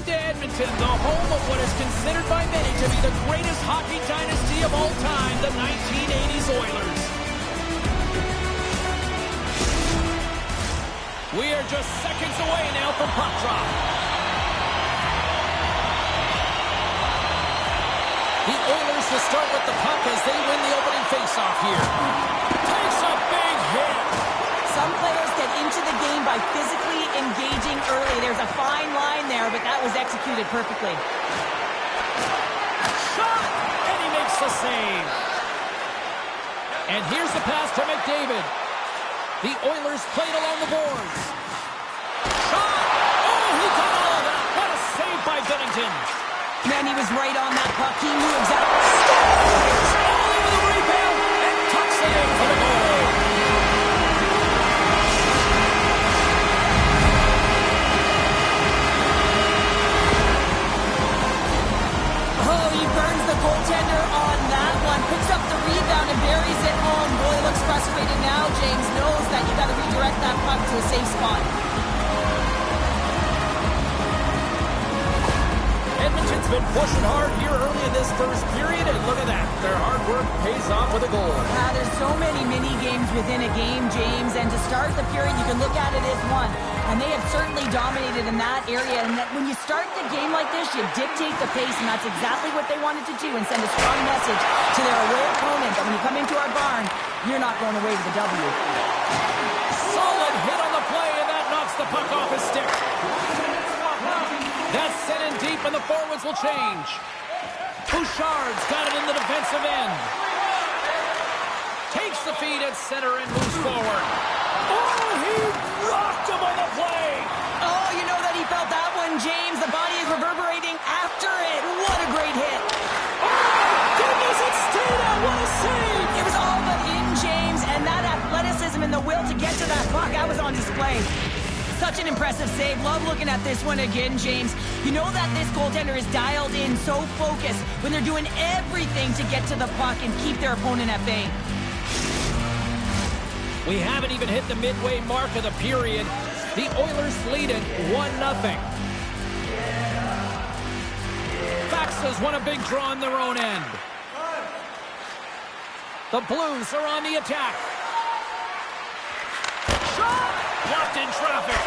Welcome to Edmonton, the home of what is considered by many to be the greatest hockey dynasty of all time, the 1980s Oilers. We are just seconds away now from puck drop. The Oilers to start with the puck as they win the opening faceoff here. Takes a big hit. Some players get into the game by physically engaging early. There's a fine line there, but that was executed perfectly. Shot! And he makes the save. And here's the pass to McDavid. The Oilers played along the boards. Shot! Oh, he got all of that. What a save by Binnington. Man, he was right on that puck. He knew exactly. All over the rebound and tucks it in for the goal. Oh, he burns the goaltender on that one. Picks up the rebound and buries it home. Boy, looks frustrated now. James knows that you got to redirect that puck to a safe spot. Edmonton's been pushing hard here early in this first period, and look at that. Their hard work pays off with a goal. There's so many mini-games within a game, James, and to start the period, you can look at it as one. And they have certainly dominated in that area, and that when you start the game like this, you dictate the pace, and that's exactly what they wanted to do and send a strong message to their away opponent that when you come into our barn, you're not going away with a W. Solid hit on the play, and that knocks the puck off his stick. That's sent in deep, and the forwards will change. Bouchard's got it in the defensive end. Takes the feed at center and moves forward. Oh, he rocked him on the play. Oh, you know that he felt that one, James. The body is reverberating after it. What a great hit. Oh, my goodness, it stayed out. What a save. It was all but in, James, and that athleticism and the will to get to that puck, that was on display. Such an impressive save. Love looking at this one again, James. You know that this goaltender is dialed in, so focused when they're doing everything to get to the puck and keep their opponent at bay. We haven't even hit the midway mark of the period. The Oilers lead it 1-0. Faxas won a big draw on their own end. The Blues are on the attack. Shot! Blocked in traffic.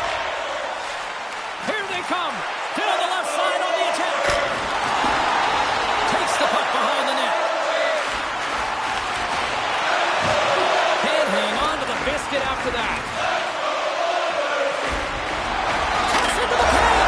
Here they come. Hit on the left side on the attack. Takes the puck behind the net. Can't hang on to the biscuit after that. Toss into the paint.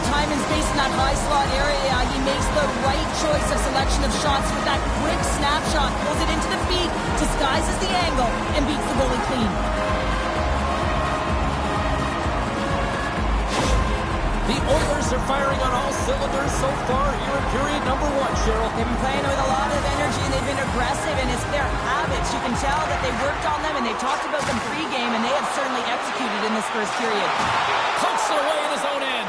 Time and space in that high slot area. He makes the right choice of selection of shots with that quick snapshot, pulls it into the feet, disguises the angle, and beats the goalie clean. The Oilers are firing on all cylinders so far here in period number 1, Cheryl. They've been playing with a lot of energy, and they've been aggressive, and it's their habits. You can tell that they worked on them, and they talked about them pre-game, and they have certainly executed in this first period. Pokes it away in his own end.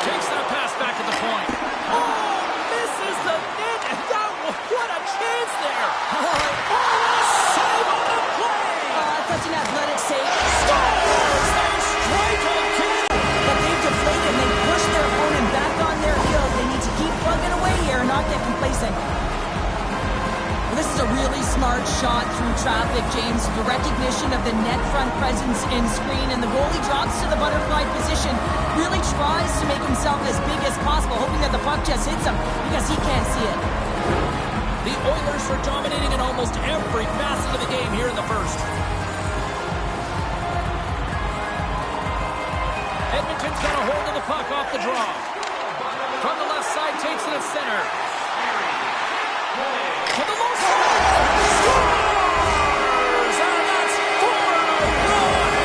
Takes that pass back at the point. Oh, misses the net, and that was, what a chance there. Oh, a save on the play. Such an athletic save. Scores! They strike again. But they've deflated, and they pushed their opponent back on their heels. They need to keep plugging away here and not get complacent. Well, this is a really smart shot through traffic, James. The recognition of the net front presence in screen, and the goalie drops to the butterfly position. Really tries to make himself as big as possible, hoping that the puck just hits him because he can't see it. The Oilers are dominating in almost every facet of the game here in the first. Edmonton's got a hold of the puck off the draw. From the left side, takes it at center. To the low side. Scores! And that's 4-1,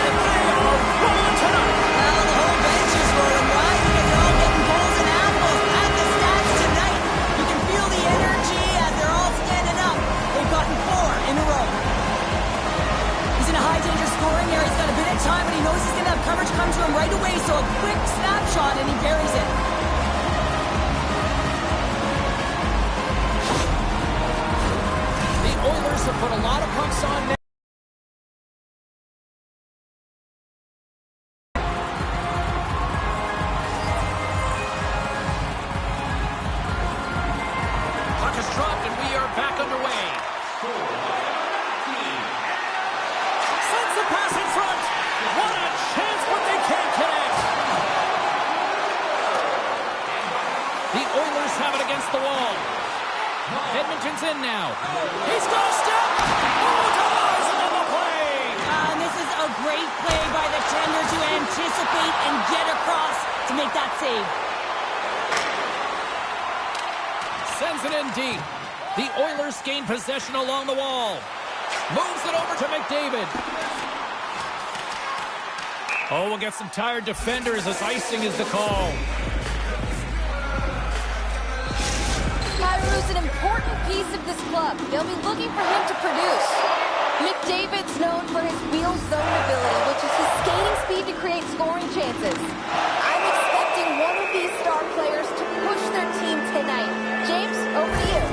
and they are rolling tonight. Well, the whole bench is rolling, right? Because they're all getting goals and apples at the stats tonight. You can feel the energy as they're all standing up. They've gotten 4 in a row. He's in a high danger scoring area. He's got a bit of time, but he knows he's going to have coverage come to him right away. So a quick snapshot, and he buries it. put a lot of pucks on net. Puck is dropped, and we are back underway. Sends the pass in front. What a chance, but they can't connect. The Oilers have it against the wall. Edmonton's in now. He's got a step. Oh, denies on the play. And this is a great play by the tender to anticipate and get across to make that save. Sends it in deep. The Oilers gain possession along the wall. Moves it over to McDavid. Oh, we'll get some tired defenders as icing is the call. Kyrou's an important piece of this club. They'll be looking for him to produce. McDavid's known for his wheel zone ability, which is his skating speed to create scoring chances. I'm expecting one of these star players to push their team tonight. James, over to you.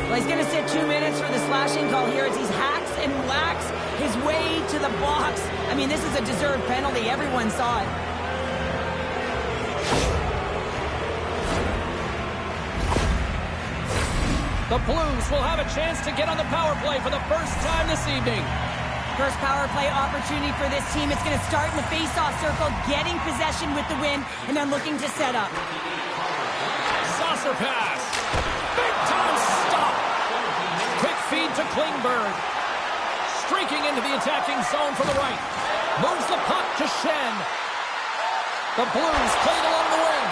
Well, he's going to sit 2 minutes for the slashing call here as he hacks and whacks his way to the box. I mean, this is a deserved penalty. Everyone saw it. The Blues will have a chance to get on the power play for the first time this evening. First power play opportunity for this team. It's going to start in the face-off circle, getting possession with the win, and then looking to set up. Saucer pass. Big time stop. Quick feed to Klingberg. Streaking into the attacking zone from the right. Moves the puck to Shen. The Blues played along the wing.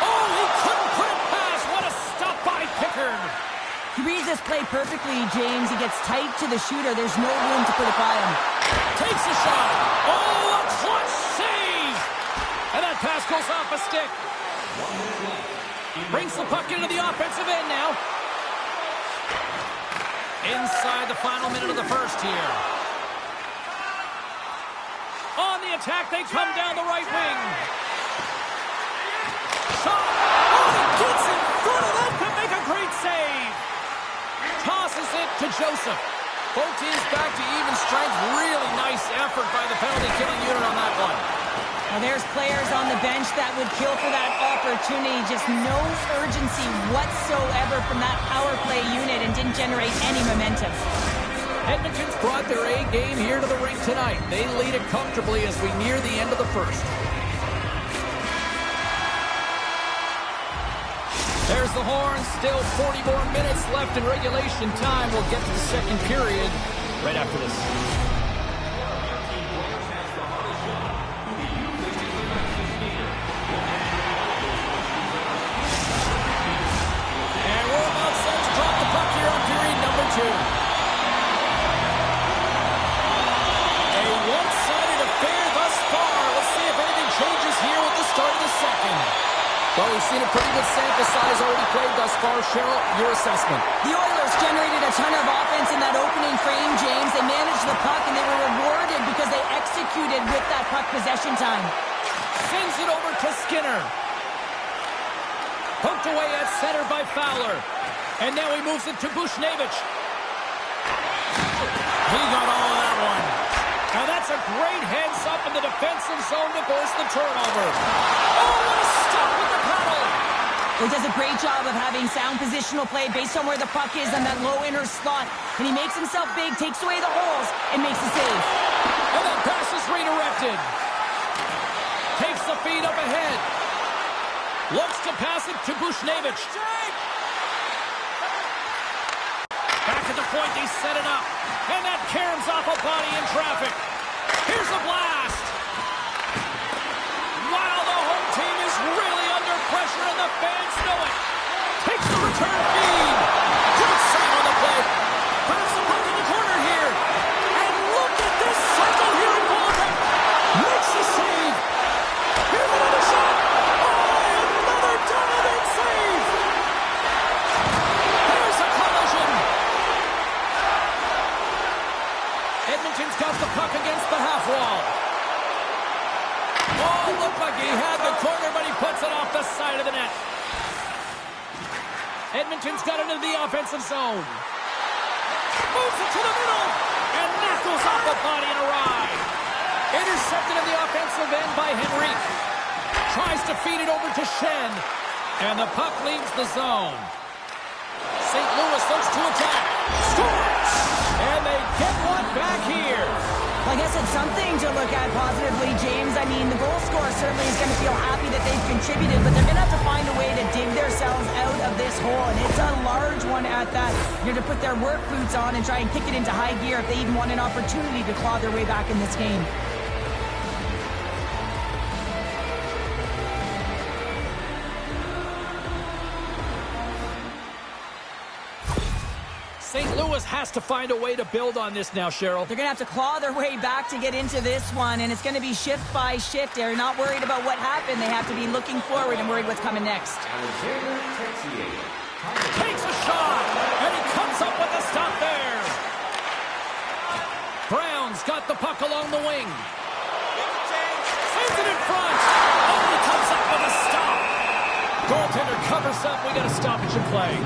Oh, he couldn't put it past. What a stop by Pickard. He reads this play perfectly, James. He gets tight to the shooter. There's no room to put it by him. Takes a shot. Oh, a clutch save. And that pass goes off a stick. Brings the puck into the offensive end now. Inside the final minute of the first here. On the attack, they come down the right wing. Shot. Oh, he gets in front of that to make a great save. Tosses it to Joseph. Both teams back to even strength. Really nice effort by the penalty-killing unit on that one. Now there's players on the bench that would kill for that opportunity. Just no urgency whatsoever from that power play unit and didn't generate any momentum. Edmonton's brought their A game here to the rink tonight. They lead it comfortably as we near the end of the first. There's the horn. Still 40 more minutes left in regulation time. We'll get to the second period right after this. And we're about set to drop the puck here on period number 2. A one-sided affair thus far. Let's see if anything changes here with the start of the second. Well, we've seen a pretty good sample size already played thus far. Cheryl, your assessment. The Oilers generated a ton of offense in that opening frame, James. They managed the puck, and they were rewarded because they executed with that puck possession time. Sends it over to Skinner. Poked away at center by Fowler. And now he moves it to Bushnevich. He got all of that one. Now that's a great heads-up in the defensive zone to force the turnover. Oh, what a stop with the paddle! He does a great job of having sound positional play based on where the puck is on that low inner slot. And he makes himself big, takes away the holes, and makes the save. And that pass is redirected. Takes the feed up ahead. Looks to pass it to Bushnevich. Back at the point, they set it up. And that caroms off a body in traffic. Here's a blast. Wow, the home team is really under pressure, and the fans know it. Takes the return feed. Good save on the play. Puts the puck in the corner here. And look at this cycle here in Winnipeg. Makes the save. Here's another shot. Oh, another dominant save. Here's a collision. Edmonton's got the puck against the half wall. Oh, looked like he had the corner, but he puts it off the side of the net. Edmonton's got it into the offensive zone. Moves it to the middle. And that goes off the body and awry. Intercepted in the offensive end by Henrique. Tries to feed it over to Shen. And the puck leaves the zone. St. Louis looks to attack. Scores! And they get one back here. Well, I guess it's something to look at positively, James. I mean, the goal scorer certainly is going to feel happy that they've contributed, but they're going to have to find a way to dig themselves out of this hole, and it's a large one at that. You're to put their work boots on and try and kick it into high gear if they even want an opportunity to claw their way back in this game. St. Louis has to find a way to build on this now, Cheryl. They're going to have to claw their way back to get into this one, and it's going to be shift by shift. They're not worried about what happened. They have to be looking forward and worried what's coming next. Takes a shot, and he comes up with a stop there. Brown's got the puck along the wing. Sends it in front. Oh, he comes up with a stop. Goaltender covers up. We got a stoppage in play.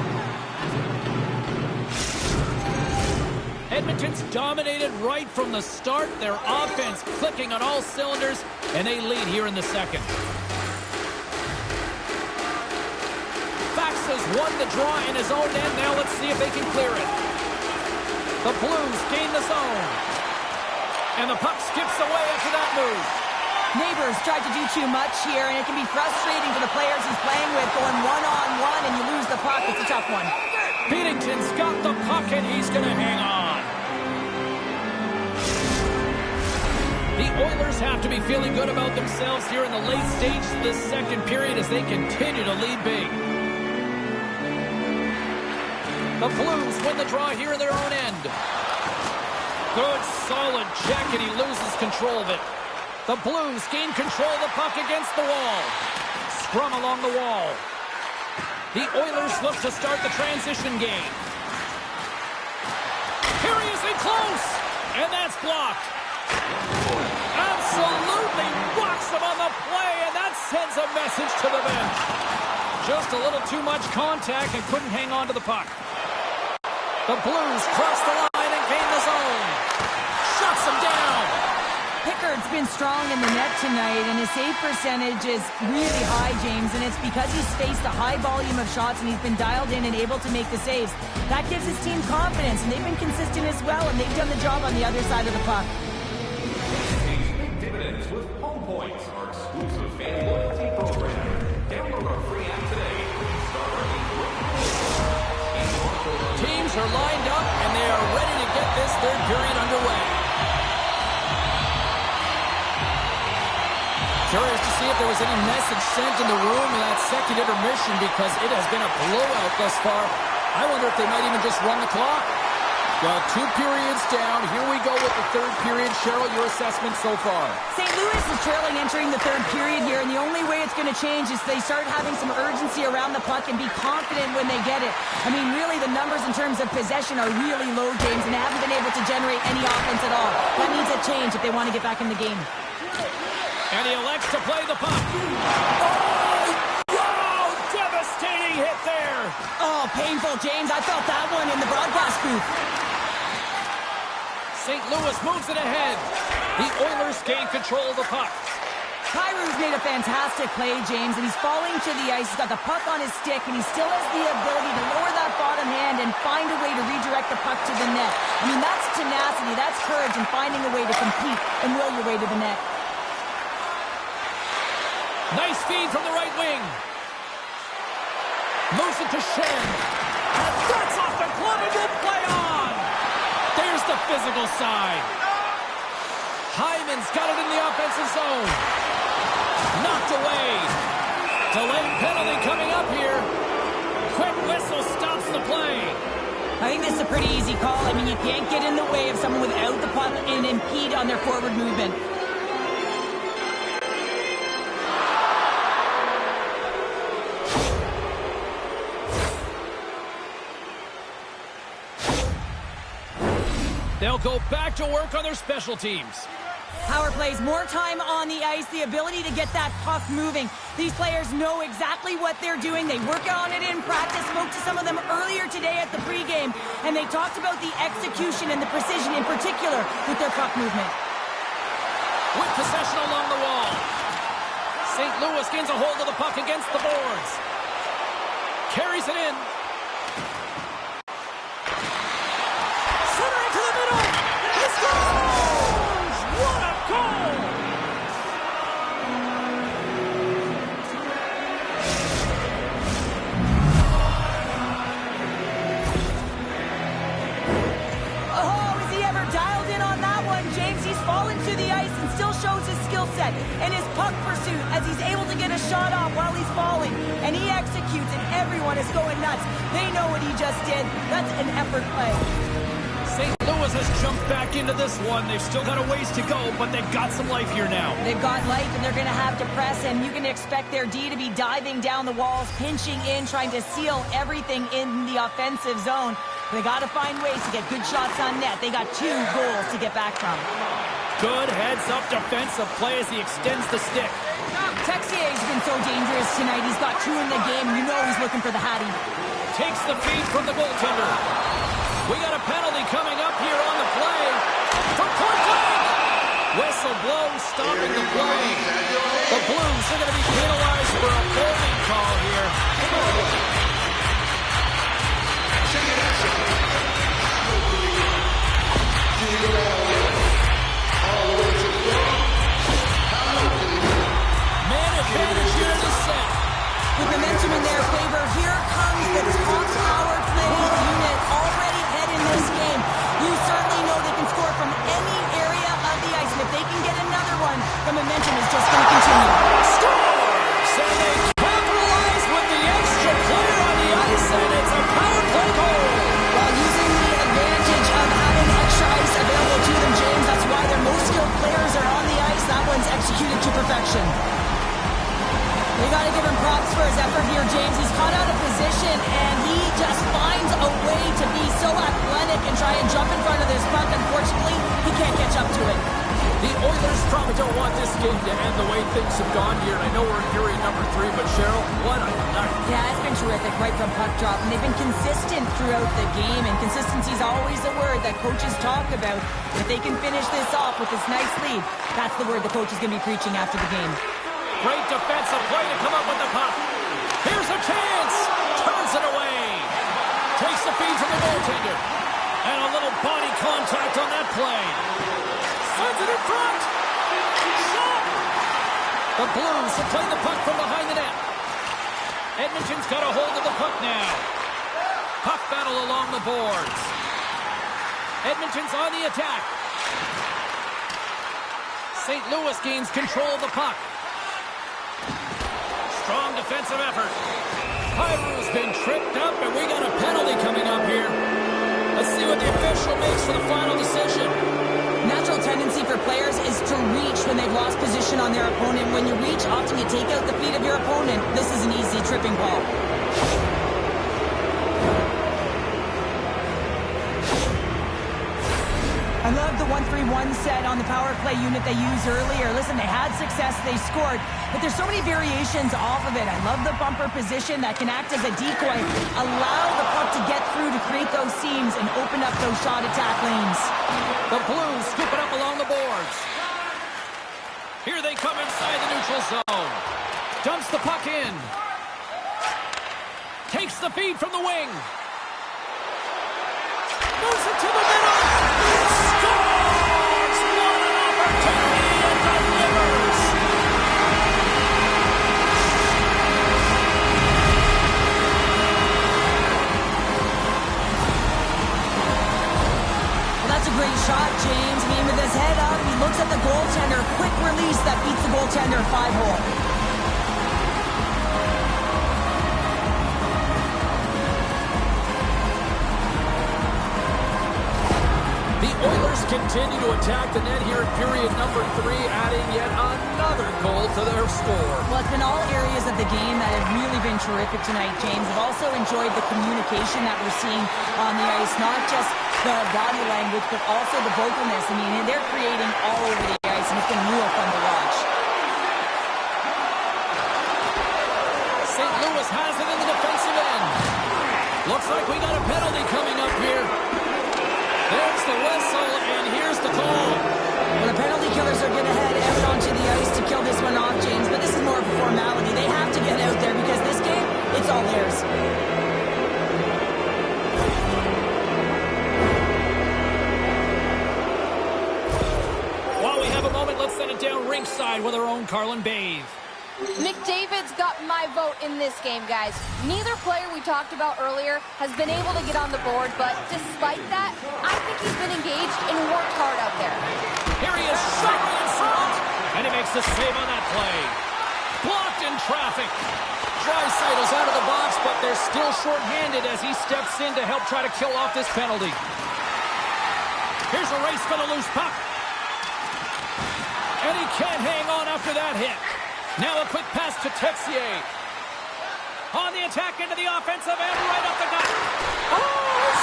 Edmonton's dominated right from the start. Their offense clicking on all cylinders, and they lead here in the second. Fax has won the draw in his own end. Now let's see if they can clear it. The Blues gain the zone. And the puck skips away after that move. Neighbors tried to do too much here, and it can be frustrating for the players he's playing with, going one-on-one, and you lose the puck. It's a tough one. Beatington's got the puck, and he's going to hang on. The Oilers have to be feeling good about themselves here in the late stages of this second period as they continue to lead big. The Blues win the draw here in their own end. Good, solid check, and he loses control of it. The Blues gain control of the puck against the wall. Scrum along the wall. The Oilers look to start the transition game. Here he is in close, and that's blocked. Absolutely rocks him on the play, and that sends a message to the bench. Just a little too much contact and couldn't hang on to the puck. The Blues cross the line and gain the zone. Shuts him down. Pickard's been strong in the net tonight, and his save percentage is really high, James, and it's because he's faced a high volume of shots and he's been dialed in and able to make the saves. That gives his team confidence, and they've been consistent as well, and they've done the job on the other side of the puck. Dividends with Home Points, our exclusive fan loyalty program. Download our free app today. Teams are lined up, and they are ready to get this third period underway. Curious to see if there was any message sent in the room in that second intermission because it has been a blowout thus far. I wonder if they might even just run the clock. Well, 2 periods down. Here we go with the third period. Cheryl, your assessment so far? St. Louis is trailing entering the third period here, and the only way it's going to change is they start having some urgency around the puck and be confident when they get it. I mean, really, the numbers in terms of possession are really low, James, and they haven't been able to generate any offense at all. That needs a change if they want to get back in the game. And he elects to play the puck. Oh! Wow! Devastating hit there. Oh, painful, James. I felt that one in the broadcast booth. St. Louis moves it ahead. The Oilers gain control of the puck. Kyrou's made a fantastic play, James, and he's falling to the ice. He's got the puck on his stick, and he still has the ability to lower that bottom hand and find a way to redirect the puck to the net. I mean, that's tenacity, that's courage, and finding a way to compete and will your way to the net. Nice feed from the right wing. Moves it to Shen. That's off the glove and good play on. There's the physical side. Hyman's got it in the offensive zone. Knocked away. Delayed penalty coming up here. Quick whistle stops the play. I think this is a pretty easy call. I mean, you can't get in the way of someone without the puck and impede on their forward movement. They'll go back to work on their special teams. Power plays, more time on the ice, the ability to get that puck moving. These players know exactly what they're doing. They work on it in practice. Spoke to some of them earlier today at the pregame, and they talked about the execution and the precision in particular with their puck movement. With possession along the wall. St. Louis gains a hold of the puck against the boards. Carries it in. Center into the middle. He scores! What a goal! Oh, is he ever dialed in on that one, James? He's fallen to the ice and still shows his skill set and his puck pursuit as he's able to get a shot off while he's falling. And he executes, and everyone is going nuts. They know what he just did. That's an effort play. St. Louis has jumped back into this one. They've still got a ways to go, but they've got some life here now. They've got life, and they're going to have to press, and you can expect their D to be diving down the walls, pinching in, trying to seal everything in the offensive zone. They got to find ways to get good shots on net. They got 2 goals to get back from. Good heads-up defensive play as he extends the stick. Texier's been so dangerous tonight. He's got 2 in the game. You know he's looking for the Hattie. Takes the feed from the goaltender. We got a penalty coming up here on the play. For point blank! Whistle blows, stopping the play. The Blues are going to be penalized for a holding call here. Man advantage here in the set. With momentum in their favor, here comes the top power play unit already ahead in this game. You certainly know they can score from any area of the ice, and if they can get another one, the momentum is just going to continue. Scores! And they capitalize with the extra player on the ice, and it's a power play goal. While using the advantage of having extra ice available to them, James, that's why their most skilled players are on the ice. That one's executed to perfection. We got to give him props for his effort here, James. He's caught out of position, and he just finds a way to be so athletic and try and jump in front of this puck. Unfortunately, he can't catch up to it. The Oilers probably don't want this game to end the way things have gone here. And I know we're in period number 3, but Cheryl, what a night. Yeah, it's been terrific right from puck drop, and they've been consistent throughout the game, and consistency is always a word that coaches talk about. If they can finish this off with this nice lead, that's the word the coach is going to be preaching after the game. Great defensive play to come up with the puck. Here's a chance. Turns it away. Takes the feed from the goaltender. And a little body contact on that play. Sends it in front. Shot. The Blues have played the puck from behind the net. Edmonton's got a hold of the puck now. Puck battle along the boards. Edmonton's on the attack. St. Louis gains control of the puck. Strong defensive effort. Hyru's been tripped up, and we got a penalty coming up here. Let's see what the official makes for the final decision. Natural tendency for players is to reach when they've lost position on their opponent. When you reach, often you take out the feet of your opponent. This is an easy tripping ball. I love the 1-3-1 set on the power play unit they used earlier. Listen, they had success, they scored, but there's so many variations off of it. I love the bumper position that can act as a decoy, allow the puck to get through to create those seams and open up those shot attack lanes. The Blues scoop it up along the boards. Here they come inside the neutral zone. Dumps the puck in. Takes the feed from the wing. Moves it to the middle. Scores! What an opportunity and delivers! Well, that's a great shot, James. I mean, with his head up, he looks at the goaltender. Quick release that beats the goaltender 5-hole. Oilers continue to attack the net here in period number 3, adding yet another goal to their score. Well, it's been all areas of the game that have really been terrific tonight, James. I've also enjoyed the communication that we're seeing on the ice, not just the body language, but also the vocalness. I mean, they're creating all over the ice, and it's been real fun to watch. Looks like we got a penalty coming up here. There's the whistle, and here's the call. Well, the penalty killers are going to head out onto the ice to kill this one off, James, but this is more of a formality. They have to get out there because this game, it's all theirs. While we have a moment, let's send it down ringside with our own Carlin Bathe. McDavid's got my vote in this game, guys. Neither player we talked about earlier has been able to get on the board, but despite that, I think he's been engaged and worked hard out there. Here he is, shot in front, and he makes the save on that play. Blocked in traffic. Draisaitl's out of the box, but they're still short-handed as he steps in to help try to kill off this penalty. Here's a race for the loose puck. And he can't hang on after that hit. Now a quick pass to Texier. On the attack into the offensive end, right up the gut. Oh,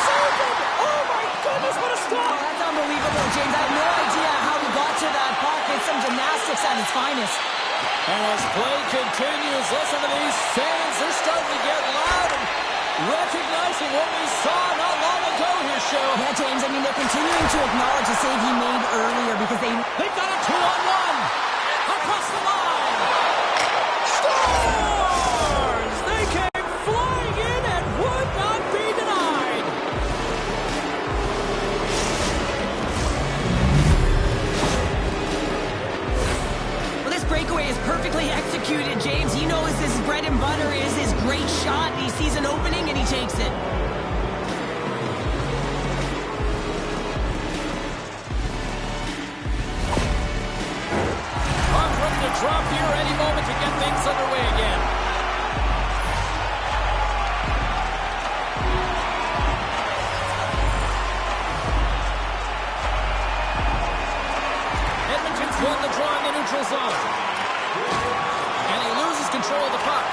saved it! Oh, my goodness, what a stop! Oh, that's unbelievable, James. I have no idea how he got to that puck. It's some gymnastics at its finest. And as play continues, listen to these fans. They're starting to get loud and recognizing what we saw not long ago here, Cheryl. Yeah, James, I mean, they're continuing to acknowledge the save he made earlier because they've got a 2-on-1. Across the line. Scores! They came flying in and would not be denied. Well, this breakaway is perfectly executed, James. He knows his bread and butter is his great shot. He sees an opening and he takes it. Drop here any moment to get things underway again. Edmonton's won the draw in the neutral zone. And he loses control of the puck.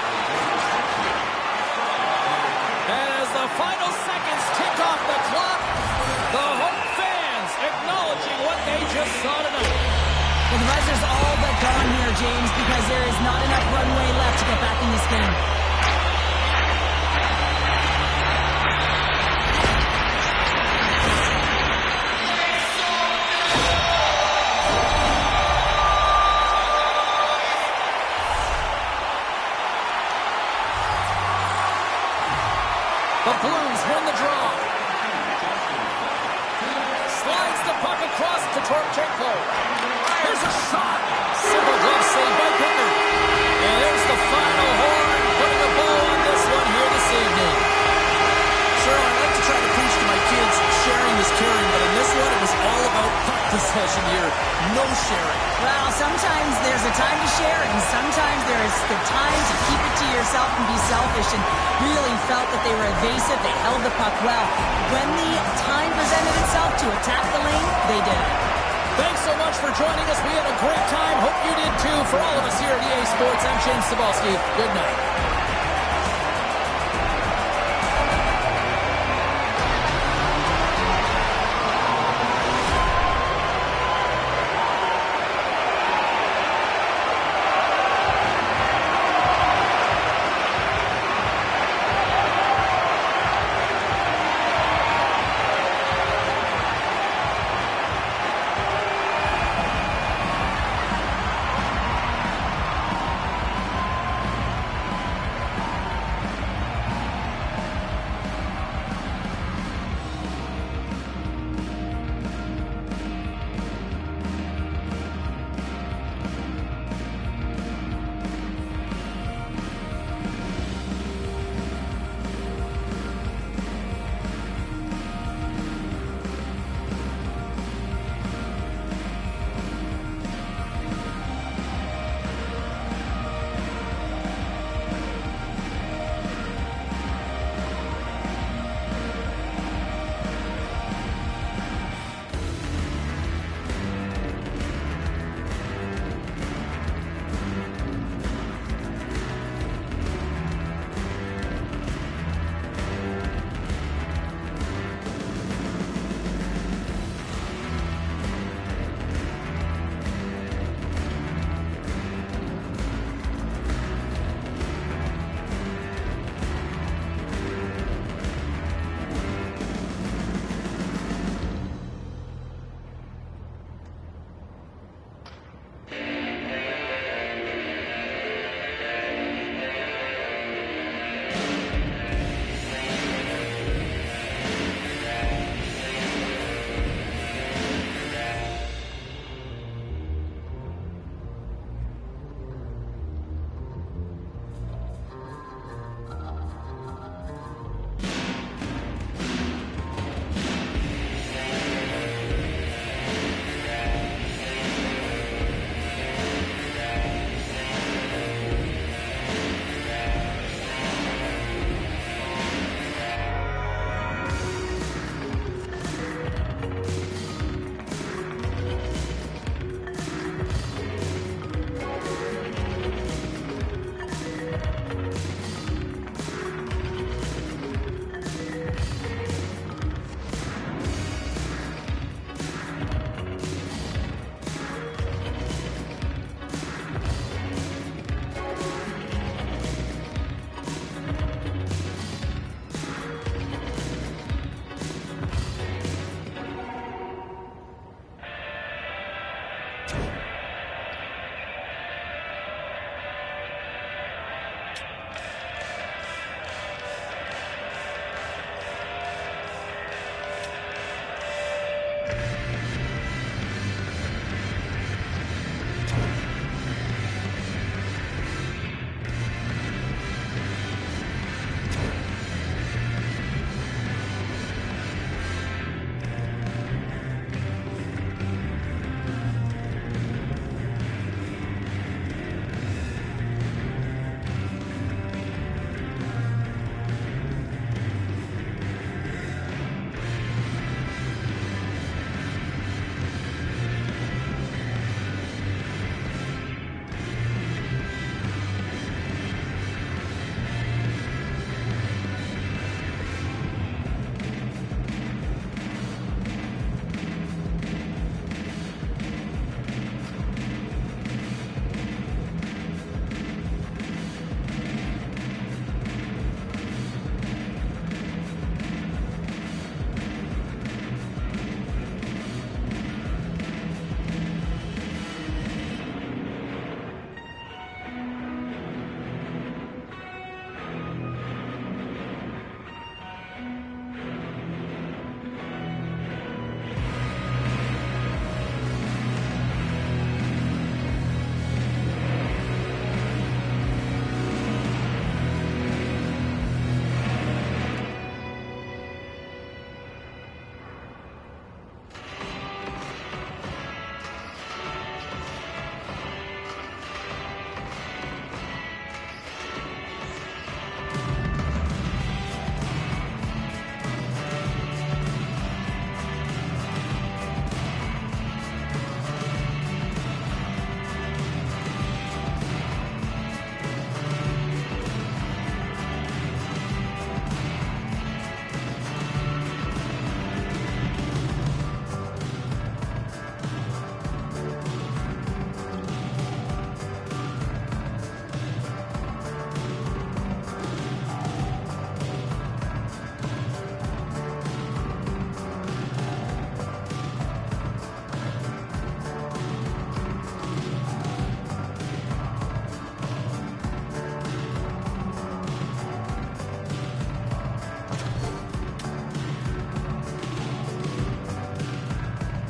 And as the final seconds tick off the clock, the home fans acknowledging what they just saw tonight. Well, the buzzer's all but gone here, James, because there is not enough runway left to get back in this game. The Blues win the draw. Slides the puck across to Torchenko. Here's a shot. Simple glove save by Pickard. And there's the final horn, putting a bow on this one here this evening. Sure, I like to try to preach to my kids, sharing is caring, but in this one, it was all about puck possession here. No sharing. Well, sometimes there's a time to share, and sometimes there is the time to keep it to yourself and be selfish, and really felt that they were evasive. They held the puck well. When the time presented itself to attack the lane, they did. Thanks so much for joining us. We had a great time. Hope you did too. For all of us here at EA Sports, I'm James Cebulski. Good night.